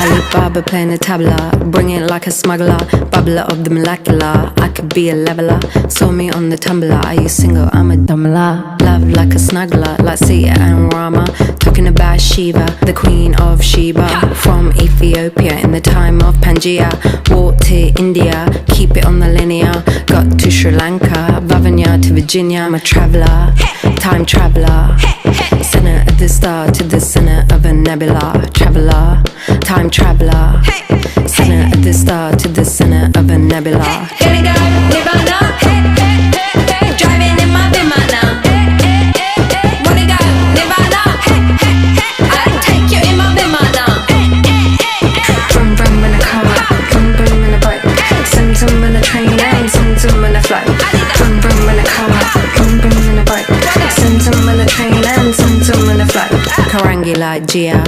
Alibaba playing the tabla, bring it like a smuggler, bubbler of the molecular. I could be a leveler, saw me on the tumbler. Are you single? I'm a dumbler. Love like a snuggler, like Sita and Rama. Talking about Shiva, the queen of Sheba. From Ethiopia in the time of Pangaea. Walked to India, keep it on the linear. Got to Sri Lanka, Vavanya to Virginia. I'm a traveller, time traveller. Center of the star to the center of a nebula. Traveller, time traveller. Center of the star to the center of a nebula. Gonna go Nirvana, driving in my Vimana. Wanna go Nirvana, I'll take you in my Vimana. Vroom vroom in a car, vroom vroom in a bike. Zum zum in a train and zum zum in a flight. Vroom vroom in a car, vroom vroom in a bike. Zum zum in a train and zum zum in a flight. Karangi like Gia.